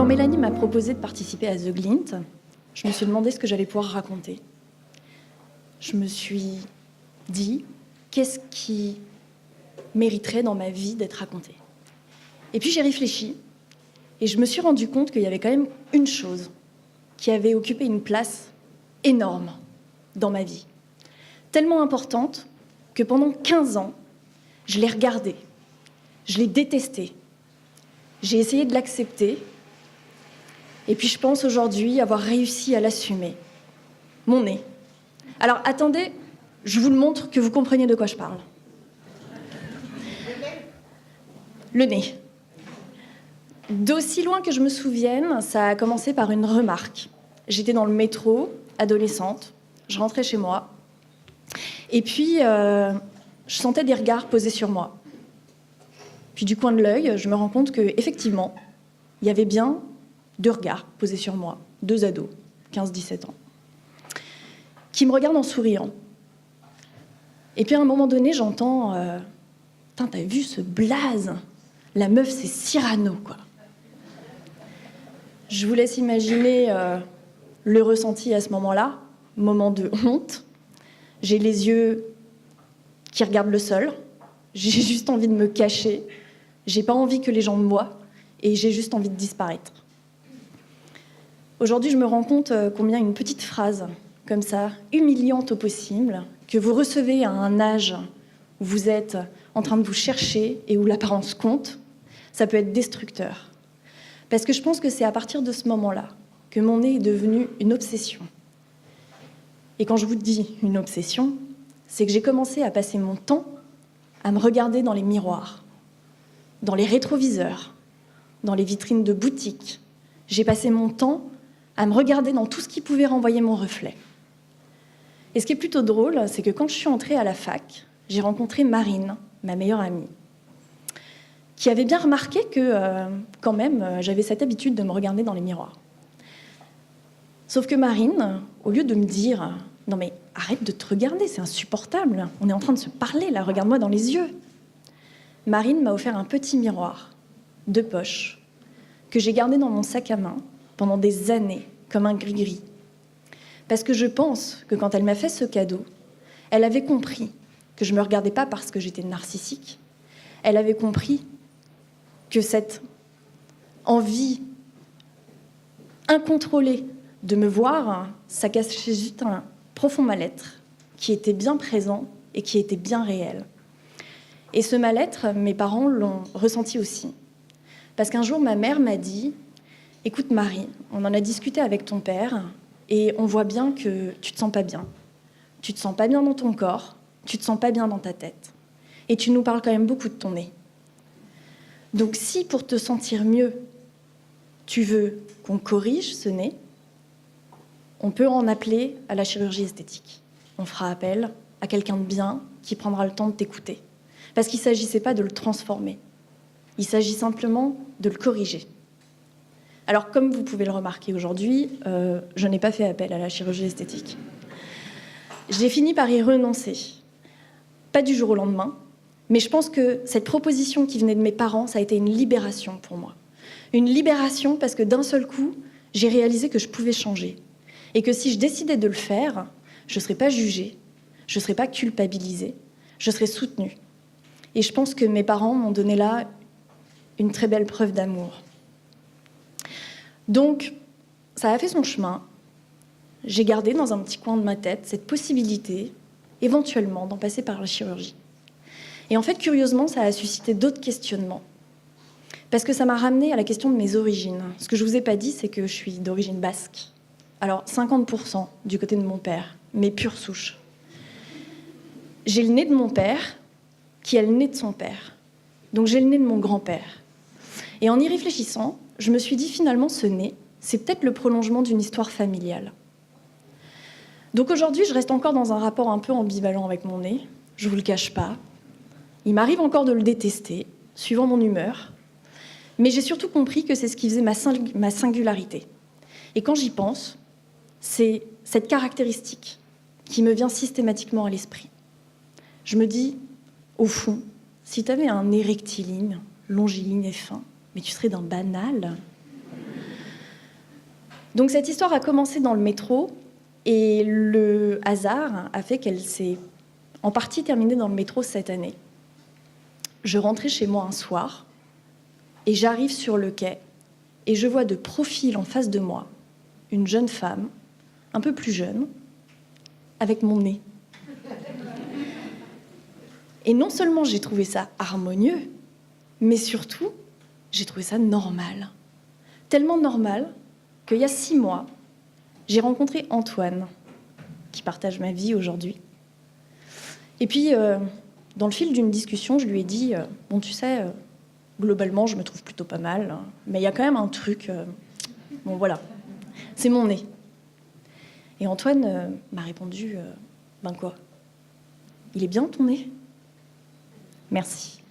Quand Mélanie m'a proposé de participer à The Glint, je me suis demandé ce que j'allais pouvoir raconter. Je me suis dit, qu'est-ce qui mériterait dans ma vie d'être raconté? Et puis j'ai réfléchi, et je me suis rendu compte qu'il y avait quand même une chose qui avait occupé une place énorme dans ma vie. Tellement importante que pendant 15 ans, je l'ai regardée, je l'ai détestée. J'ai essayé de l'accepter, et puis je pense aujourd'hui avoir réussi à l'assumer. Mon nez. Alors attendez, je vous le montre que vous compreniez de quoi je parle. Le nez. D'aussi loin que je me souvienne, ça a commencé par une remarque. J'étais dans le métro, adolescente, je rentrais chez moi, et puis je sentais des regards posés sur moi. Puis du coin de l'œil, je me rends compte qu'effectivement, il y avait bien 2 regards posés sur moi, 2 ados, 15-17 ans, qui me regardent en souriant. Et puis à un moment donné, j'entends « Putain, t'as vu ce blaze? La meuf, c'est Cyrano, quoi. » Je vous laisse imaginer le ressenti à ce moment-là, moment de honte. J'ai les yeux qui regardent le sol, j'ai juste envie de me cacher, j'ai pas envie que les gens me voient, et j'ai juste envie de disparaître. Aujourd'hui, je me rends compte combien une petite phrase, comme ça, humiliante au possible, que vous recevez à un âge où vous êtes en train de vous chercher et où l'apparence compte, ça peut être destructeur. Parce que je pense que c'est à partir de ce moment-là que mon nez est devenu une obsession. Et quand je vous dis une obsession, c'est que j'ai commencé à passer mon temps à me regarder dans les miroirs, dans les rétroviseurs, dans les vitrines de boutiques. J'ai passé mon temps à me regarder dans tout ce qui pouvait renvoyer mon reflet. Et ce qui est plutôt drôle, c'est que quand je suis entrée à la fac, j'ai rencontré Marine, ma meilleure amie, qui avait bien remarqué que, quand même, j'avais cette habitude de me regarder dans les miroirs. Sauf que Marine, au lieu de me dire « Non mais arrête de te regarder, c'est insupportable, on est en train de se parler là, regarde-moi dans les yeux », Marine m'a offert un petit miroir de poche que j'ai gardé dans mon sac à main pendant des années, comme un gris-gris. Parce que je pense que quand elle m'a fait ce cadeau, elle avait compris que je ne me regardais pas parce que j'étais narcissique. Elle avait compris que cette envie incontrôlée de me voir, ça cachait juste un profond mal-être qui était bien présent et qui était bien réel. Et ce mal-être, mes parents l'ont ressenti aussi. Parce qu'un jour, ma mère m'a dit « Écoute Marie, on en a discuté avec ton père et on voit bien que tu te sens pas bien. Tu te sens pas bien dans ton corps, tu te sens pas bien dans ta tête. Et tu nous parles quand même beaucoup de ton nez. Donc si pour te sentir mieux, tu veux qu'on corrige ce nez, on peut en appeler à la chirurgie esthétique. On fera appel à quelqu'un de bien qui prendra le temps de t'écouter. Parce qu'il ne s'agissait pas de le transformer. Il s'agit simplement de le corriger. Alors, comme vous pouvez le remarquer aujourd'hui, je n'ai pas fait appel à la chirurgie esthétique. J'ai fini par y renoncer. Pas du jour au lendemain, mais je pense que cette proposition qui venait de mes parents, ça a été une libération pour moi. Une libération parce que d'un seul coup, j'ai réalisé que je pouvais changer. Et que si je décidais de le faire, je ne serais pas jugée, je ne serais pas culpabilisée, je serais soutenue. Et je pense que mes parents m'ont donné là une très belle preuve d'amour. Donc, ça a fait son chemin. J'ai gardé dans un petit coin de ma tête cette possibilité, éventuellement, d'en passer par la chirurgie. Et en fait, curieusement, ça a suscité d'autres questionnements. Parce que ça m'a ramené à la question de mes origines. Ce que je ne vous ai pas dit, c'est que je suis d'origine basque. Alors, 50% du côté de mon père, mais pure souche. J'ai le nez de mon père, qui a le nez de son père. Donc j'ai le nez de mon grand-père. Et en y réfléchissant, je me suis dit finalement, ce nez, c'est peut-être le prolongement d'une histoire familiale. Donc aujourd'hui, je reste encore dans un rapport un peu ambivalent avec mon nez, je ne vous le cache pas. Il m'arrive encore de le détester, suivant mon humeur. Mais j'ai surtout compris que c'est ce qui faisait ma singularité. Et quand j'y pense, c'est cette caractéristique qui me vient systématiquement à l'esprit. Je me dis, au fond, si tu avais un nez rectiligne, longiligne et fin, mais tu serais d'un banal. Donc cette histoire a commencé dans le métro et le hasard a fait qu'elle s'est en partie terminée dans le métro cette année. Je rentrais chez moi un soir et j'arrive sur le quai et je vois de profil en face de moi une jeune femme, un peu plus jeune, avec mon nez. Et non seulement j'ai trouvé ça harmonieux, mais surtout, j'ai trouvé ça normal. Tellement normal qu'il y a 6 mois, j'ai rencontré Antoine, qui partage ma vie aujourd'hui. Et puis, dans le fil d'une discussion, je lui ai dit « Bon, tu sais, globalement, je me trouve plutôt pas mal, hein, mais il y a quand même un truc... bon, voilà, c'est mon nez. » Et Antoine m'a répondu « Ben quoi? Il est bien ton nez ?» Merci.